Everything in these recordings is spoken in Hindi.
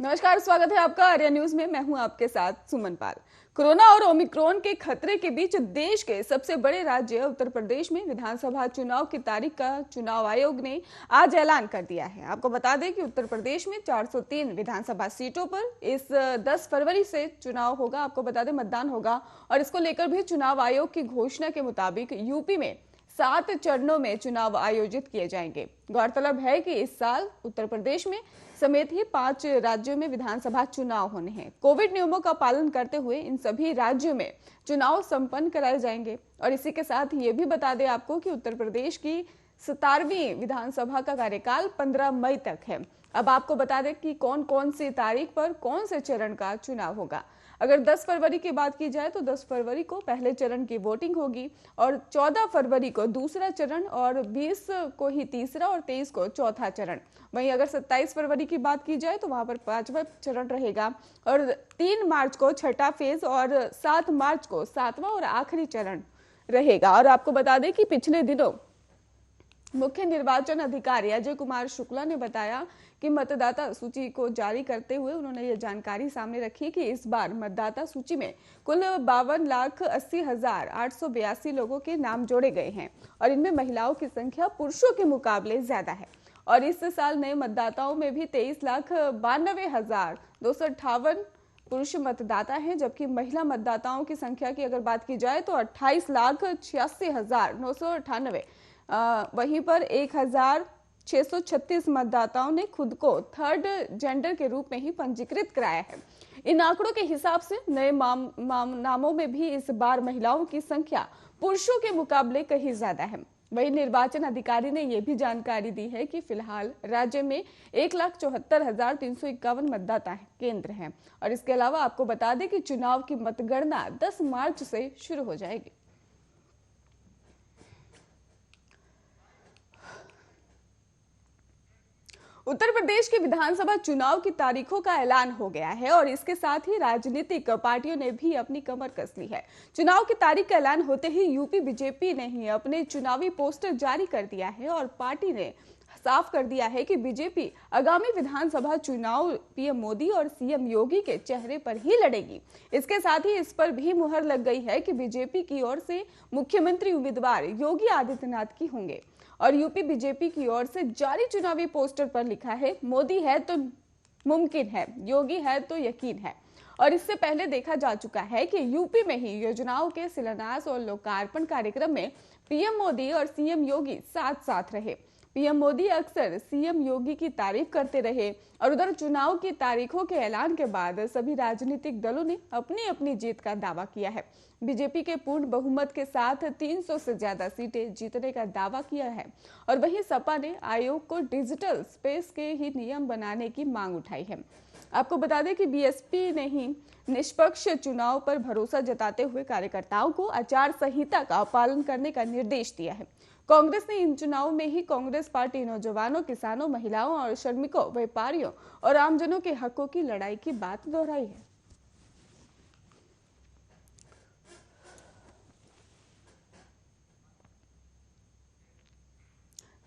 नमस्कार, स्वागत है आपका आर्या न्यूज में। मैं हूं आपके साथ सुमन पाल। कोरोना और ओमिक्रॉन के खतरे के बीच देश के सबसे बड़े राज्य उत्तर प्रदेश में विधानसभा चुनाव की तारीख का चुनाव आयोग ने आज ऐलान कर दिया है। आपको बता दें कि उत्तर प्रदेश में 403 विधानसभा सीटों पर इस 10 फरवरी से चुनाव होगा। आपको बता दें मतदान होगा और इसको लेकर भी चुनाव आयोग की घोषणा के मुताबिक यूपी में 7 चरणों में चुनाव आयोजित किए जाएंगे। गौरतलब है कि इस साल उत्तर प्रदेश में समेत ही 5 राज्यों में विधानसभा चुनाव होने हैं। कोविड नियमों का पालन करते हुए इन सभी राज्यों में चुनाव संपन्न कराए जाएंगे। और इसी के साथ ये भी बता दें आपको कि उत्तर प्रदेश की 17वीं विधानसभा का कार्यकाल 15 मई तक है। अब आपको बता दें कि कौन कौन सी तारीख पर कौन से चरण का चुनाव होगा। अगर 10 फरवरी की बात की जाए तो 10 फरवरी को पहले चरण की वोटिंग होगी और 14 फरवरी को दूसरा चरण और 20 को ही तीसरा और 23 को चौथा चरण। वहीं अगर 27 फरवरी की बात की जाए तो वहां पर 5वां चरण रहेगा और 3 मार्च को छठा फेज और 7 मार्च को 7वां और आखिरी चरण रहेगा। और आपको बता दें कि पिछले दिनों मुख्य निर्वाचन अधिकारी अजय कुमार शुक्ला ने बताया कि मतदाता सूची को जारी करते हुए उन्होंने ये जानकारी सामने रखी कि इस बार मतदाता सूची में कुल 52,80,882 लोगों के नाम जोड़े गए हैं और इनमें महिलाओं की संख्या पुरुषों के मुकाबले ज्यादा है। और इस साल नए मतदाताओं में भी 23,92,258 पुरुष मतदाता हैं, जबकि महिला मतदाताओं की संख्या की अगर बात की जाए तो 28,86,998। वहीं पर 1,636 मतदाताओं ने खुद को थर्ड जेंडर के रूप में ही पंजीकृत कराया है। इन आंकड़ों के हिसाब से नए नामों में भी इस बार महिलाओं की संख्या पुरुषों के मुकाबले कहीं ज्यादा है। वहीं निर्वाचन अधिकारी ने यह भी जानकारी दी है कि फिलहाल राज्य में 1,74,351 मतदाता केंद्र हैं। और इसके अलावा आपको बता दें कि चुनाव की मतगणना 10 मार्च से शुरू हो जाएगी। उत्तर प्रदेश के विधानसभा चुनाव की तारीखों का ऐलान हो गया है और इसके साथ ही राजनीतिक पार्टियों ने भी अपनी कमर कस ली है। चुनाव की तारीख का ऐलान होते ही यूपी बीजेपी ने ही अपने चुनावी पोस्टर जारी कर दिया है और पार्टी ने साफ कर दिया है कि बीजेपी आगामी विधानसभा चुनाव पीएम मोदी और सीएम योगी के चेहरे पर ही लड़ेगी। इसके साथ ही इस पर भी मुहर लग गई है कि बीजेपी की ओर से मुख्यमंत्री उम्मीदवार योगी आदित्यनाथ की होंगे। और यूपी बीजेपी की ओर से जारी चुनावी पोस्टर पर लिखा है, मोदी है तो मुमकिन है, योगी है तो यकीन है। और इससे पहले देखा जा चुका है कि यूपी में ही योजनाओं के शिलान्यास और लोकार्पण कार्यक्रम में पीएम मोदी और सीएम योगी साथ साथ रहे। पीएम मोदी अक्सर सीएम योगी की तारीफ करते रहे और उधर चुनाव की तारीखों के ऐलान के बाद सभी राजनीतिक दलों ने अपनी अपनी जीत का दावा किया है। बीजेपी के पूर्ण बहुमत के साथ 300 से ज्यादा सीटें जीतने का दावा किया है और वहीं सपा ने आयोग को डिजिटल स्पेस के ही नियम बनाने की मांग उठाई है। आपको बता दें कि बीएसपी ने ही निष्पक्ष चुनाव पर भरोसा जताते हुए कार्यकर्ताओं को आचार संहिता का पालन करने का निर्देश दिया है। कांग्रेस ने इन चुनावों में ही कांग्रेस पार्टी नौजवानों, किसानों, महिलाओं और श्रमिकों, व्यापारियों और आमजनों के हकों की लड़ाई की बात दोहराई है।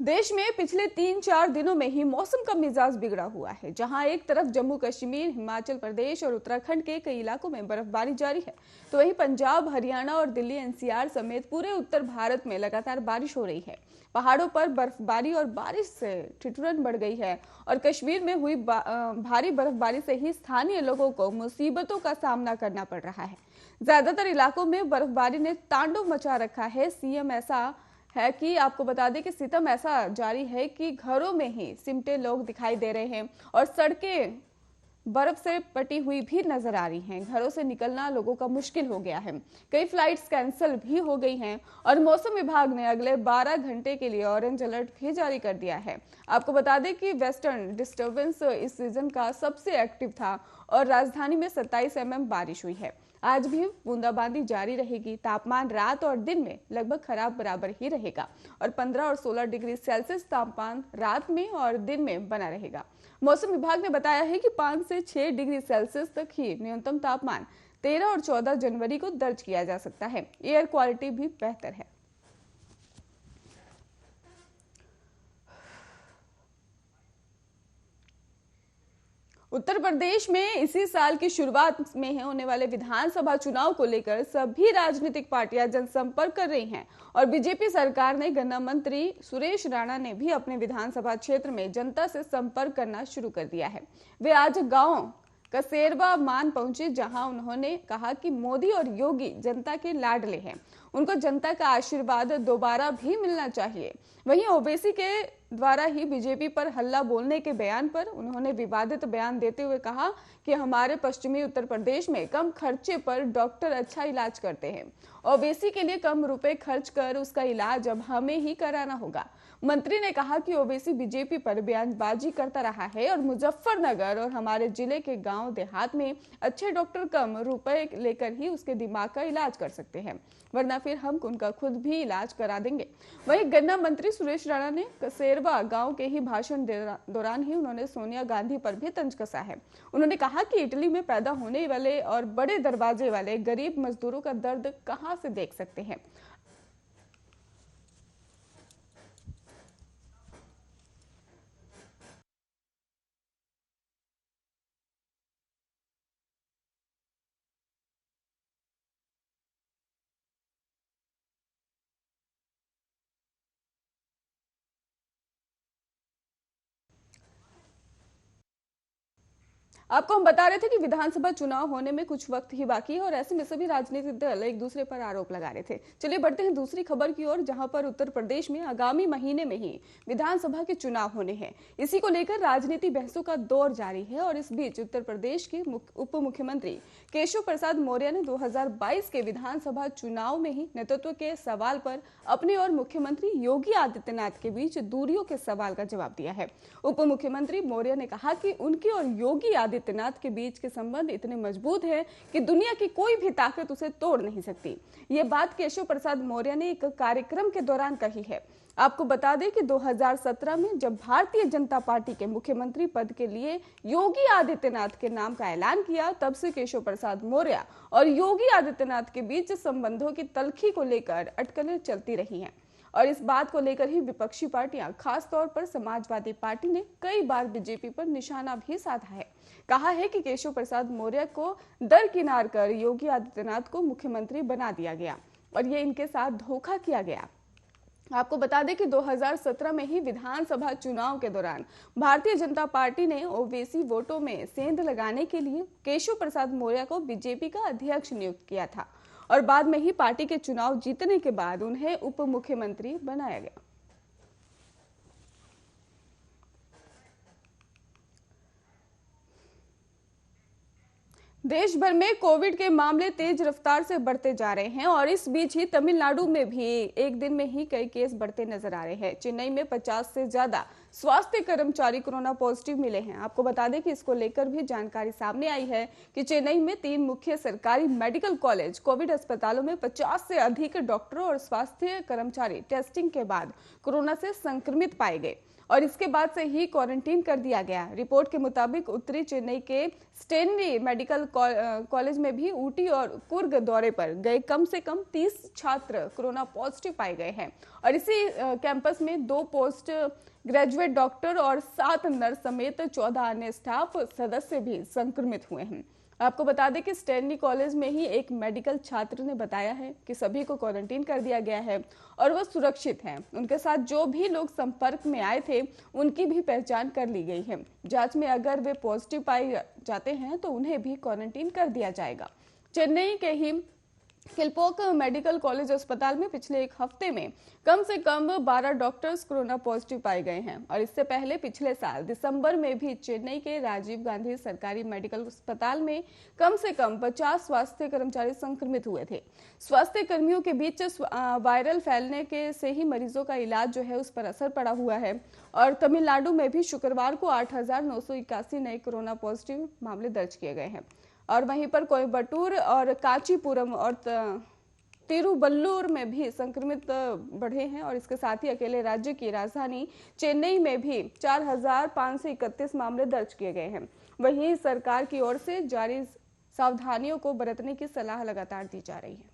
देश में पिछले 3-4 दिनों में ही मौसम का मिजाज बिगड़ा हुआ है। जहां एक तरफ जम्मू कश्मीर, हिमाचल प्रदेश और उत्तराखंड के कई इलाकों में बर्फबारी जारी है, तो वहीं पंजाब, हरियाणा और दिल्ली एनसीआर समेत पूरे उत्तर भारत में लगातार बारिश हो रही है। पहाड़ों पर बर्फबारी और बारिश से ठिठुरन बढ़ गई है और कश्मीर में हुई भारी बर्फबारी से ही स्थानीय लोगों को मुसीबतों का सामना करना पड़ रहा है। ज्यादातर इलाकों में बर्फबारी ने तांडव मचा रखा है। सीएम ऐसा है कि आपको बता दें कि सितम ऐसा जारी है कि घरों में ही सिमटे लोग दिखाई दे रहे हैं और सड़कें बर्फ से पटी हुई भी नजर आ रही हैं। घरों से निकलना लोगों का मुश्किल हो गया है। कई फ्लाइट्स कैंसिल भी हो गई हैं और मौसम विभाग ने अगले 12 घंटे के लिए ऑरेंज अलर्ट भी जारी कर दिया है। आपको बता दें कि वेस्टर्न डिस्टर्बेंस इस सीजन का सबसे एक्टिव था और राजधानी में 27 mm बारिश हुई है। आज भी बूंदाबांदी जारी रहेगी। तापमान रात और दिन में लगभग खराब बराबर ही रहेगा और 15 और 16 डिग्री सेल्सियस तापमान रात में और दिन में बना रहेगा। मौसम विभाग ने बताया है कि 5 से 6 डिग्री सेल्सियस तक ही न्यूनतम तापमान 13 और 14 जनवरी को दर्ज किया जा सकता है। एयर क्वालिटी भी बेहतर है। उत्तर प्रदेश में इसी साल की शुरुआत में होने वाले विधानसभा चुनाव को लेकर सभी राजनीतिक पार्टियां जनसंपर्क कर रही हैं और बीजेपी सरकार ने गन्ना मंत्री सुरेश राणा ने भी अपने विधानसभा क्षेत्र में जनता से संपर्क करना शुरू कर दिया है। वे आज गांव कसेरवा मान पहुंचे, जहां उन्होंने कहा कि मोदी और योगी जनता के लाडले हैं, उनको जनता का आशीर्वाद दोबारा भी मिलना चाहिए। वहीं ओवैसी के द्वारा ही बीजेपी पर हल्ला बोलने के बयान पर उन्होंने विवादित बयान देते हुए कहा कि हमारे पश्चिमी उत्तर प्रदेश में कम खर्चे पर डॉक्टर अच्छा इलाज करते हैं। ओवैसी के लिए कम रुपए खर्च कर उसका इलाज अब हमें ही कराना होगा। मंत्री ने कहा कि ओवैसी बीजेपी पर बयानबाजी करता रहा है और मुजफ्फरनगर और हमारे जिले के गांव देहात में अच्छे डॉक्टर कम रुपए लेकर ही उसके दिमाग का इलाज कर सकते हैं, वरना फिर हम उनका खुद भी इलाज करा देंगे। वहीं गन्ना मंत्री सुरेश राणा ने कसेरवा गांव के ही भाषण दौरान ही उन्होंने सोनिया गांधी पर भी तंज कसा है। उन्होंने कहा कि इटली में पैदा होने वाले और बड़े दरवाजे वाले गरीब मजदूरों का दर्द कहां से देख सकते हैं। आपको हम बता रहे थे कि विधानसभा चुनाव होने में कुछ वक्त ही बाकी है और ऐसे में सभी राजनीतिक दल एक दूसरे पर आरोप लगा रहे थे। चलिए बढ़ते हैं दूसरी खबर की ओर, जहां पर उत्तर प्रदेश में आगामी महीने में ही विधानसभा के चुनाव होने हैं। इसी को लेकर राजनीति बहसों का दौर जारी है और इस बीच उत्तर प्रदेश के उप मुख्यमंत्री केशव प्रसाद मौर्य ने 2022 के विधानसभा चुनाव में ही नेतृत्व के सवाल पर अपने और मुख्यमंत्री योगी आदित्यनाथ के बीच दूरियों के सवाल का जवाब दिया है। उप मुख्यमंत्री मौर्य ने कहा कि उनकी और योगी आदित्यनाथ के बीच के संबंध इतने मजबूत हैं कि दुनिया की कोई भी ताकत उसे तोड़ नहीं सकती। ये बात केशव प्रसाद मौर्य ने एक कार्यक्रम के दौरान कही है। आपको बता दें कि 2017 में जब भारतीय जनता पार्टी के मुख्यमंत्री पद के लिए योगी आदित्यनाथ के नाम का ऐलान किया, तब से केशव प्रसाद मौर्य और योगी आदित्यनाथ के बीच संबंधों की तल्खी को लेकर अटकलें चलती रही हैं और इस बात को लेकर ही विपक्षी पार्टियां, खास तौर पर समाजवादी पार्टी ने कई बार बीजेपी पर निशाना भी साधा है। कहा है कि केशव प्रसाद मौर्य को दरकिनार कर योगी आदित्यनाथ को मुख्यमंत्री बना दिया गया और ये इनके साथ धोखा किया गया। आपको बता दें कि 2017 में ही विधानसभा चुनाव के दौरान भारतीय जनता पार्टी ने ओवैसी वोटों में सेंध लगाने के लिए केशव प्रसाद मौर्य को बीजेपी का अध्यक्ष नियुक्त किया था और बाद में ही पार्टी के चुनाव जीतने के बाद उन्हें उप मुख्यमंत्री बनाया गया। देश भर में कोविड के मामले तेज रफ्तार से बढ़ते जा रहे हैं और इस बीच ही तमिलनाडु में भी एक दिन में ही कई केस बढ़ते नजर आ रहे हैं। चेन्नई में 50 से ज्यादा स्वास्थ्य कर्मचारी कोरोना पॉजिटिव मिले हैं। आपको बता दें कि इसको लेकर भी जानकारी सामने आई है कि चेन्नई में 3 मुख्य सरकारी मेडिकल कॉलेज कोविड अस्पतालों में 50 से अधिक डॉक्टरों और स्वास्थ्य कर्मचारी टेस्टिंग के बाद कोरोना से संक्रमित पाए गए और इसके बाद से ही क्वारंटीन कर दिया गया। रिपोर्ट के मुताबिक उत्तरी चेन्नई के स्टेनली मेडिकल कॉलेज में भी ऊटी और कुर्ग दौरे पर गए कम से कम 30 छात्र कोरोना पॉजिटिव पाए गए हैं और इसी कैंपस में 2 पोस्ट ग्रेजुएट डॉक्टर और 7 नर्स समेत 14 अन्य स्टाफ सदस्य भी संक्रमित हुए हैं। आपको बता दें कि स्टेनली कॉलेज में ही एक मेडिकल छात्र ने बताया है कि सभी को क्वारंटीन कर दिया गया है और वह सुरक्षित हैं। उनके साथ जो भी लोग संपर्क में आए थे उनकी भी पहचान कर ली गई है। जांच में अगर वे पॉजिटिव पाए जाते हैं तो उन्हें भी क्वारंटीन कर दिया जाएगा। चेन्नई के ही किलपोक मेडिकल कॉलेज अस्पताल में पिछले एक हफ्ते में कम से कम 12 डॉक्टर्स कोरोना पॉजिटिव पाए गए हैं और इससे पहले पिछले साल दिसंबर में भी चेन्नई के राजीव गांधी सरकारी मेडिकल अस्पताल में कम से कम 50 स्वास्थ्य कर्मचारी संक्रमित हुए थे। स्वास्थ्य कर्मियों के बीच वायरल फैलने के से ही मरीजों का इलाज जो है उस पर असर पड़ा हुआ है और तमिलनाडु में भी शुक्रवार को 8,981 नए कोरोना पॉजिटिव मामले दर्ज किए गए हैं और वहीं पर कोयम्बटूर और कांचीपुरम और तिरुवल्लुर में भी संक्रमित बढ़े हैं और इसके साथ ही अकेले राज्य की राजधानी चेन्नई में भी 4,531 मामले दर्ज किए गए हैं। वहीं सरकार की ओर से जारी सावधानियों को बरतने की सलाह लगातार दी जा रही है।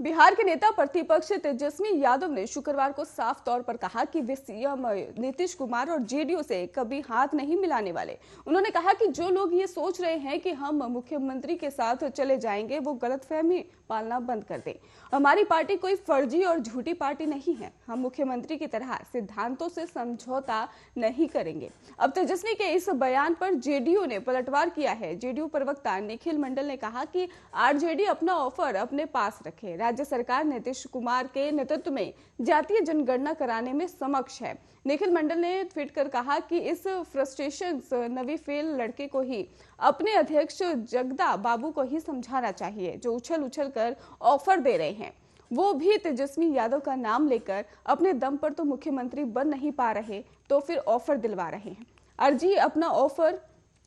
बिहार के नेता प्रतिपक्ष तेजस्वी यादव ने शुक्रवार को साफ तौर पर कहा कि वे सीएम नीतीश कुमार और जेडीयू से कभी हाथ नहीं मिलाने वाले। उन्होंने कहा कि जो लोग ये सोच रहे हैं कि हम मुख्यमंत्री के साथ चले जाएंगे, वो गलतफहमी पालना बंद कर दें। हमारी पार्टी कोई फर्जी और झूठी पार्टी नहीं है। हम मुख्यमंत्री की तरह सिद्धांतों से समझौता नहीं करेंगे। अब तेजस्वी के इस बयान पर जेडीयू ने पलटवार किया है। जेडीयू प्रवक्ता निखिल मंडल ने कहा कि आरजेडी अपना ऑफर अपने पास रखे। राज्य सरकार नीतीश कुमार के नेतृत्व में जातीय जनगणना कराने में समक्ष है। निखिल मंडल ने ट्वीट कर कहा कि इस फ्रस्ट्रेशन नवी फेल लड़के को ही अपने अध्यक्ष जगदा बाबू को ही समझाना चाहिए, जो उछल उछल कर ऑफर दे रहे हैं। वो भी तेजस्वी यादव का नाम लेकर अपने दम पर तो मुख्यमंत्री बन नहीं पा रहे, तो फिर ऑफर दिलवा रहे हैं। अर्जी अपना ऑफर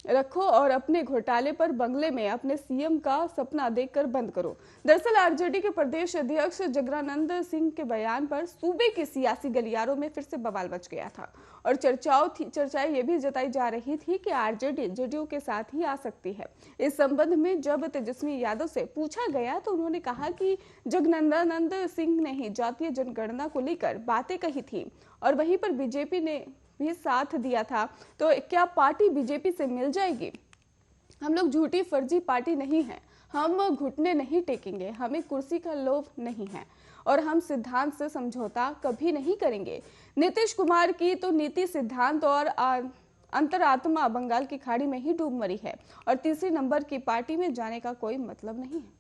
रखो और अपने घोटाले पर बंगले में अपने सीएम का सपना देखकर बंद करो। दरअसल आरजेडी के प्रदेश अध्यक्ष जगदानंद सिंह के बयान पर सूबे के सियासी गलियारों में फिर से बवाल मच गया था और चर्चाएं ये भी जताई जा रही थी कि आरजेडी जेडीयू के साथ ही आ सकती है। इस संबंध में जब तेजस्वी यादव से पूछा गया तो उन्होंने कहा कि जगदानंद सिंह ने ही जातीय जनगणना को लेकर बातें कही थी और वहीं पर बीजेपी ने भी साथ दिया था, तो क्या पार्टी बीजेपी से मिल जाएगी? हम लोग झूठी फर्जी पार्टी नहीं है। हम घुटने नहीं टेकेंगे। हमें कुर्सी का लोभ नहीं है और हम सिद्धांत से समझौता कभी नहीं करेंगे। नीतीश कुमार की तो नीति, सिद्धांत और अंतरात्मा बंगाल की खाड़ी में ही डूब मरी है और तीसरे नंबर की पार्टी में जाने का कोई मतलब नहीं है।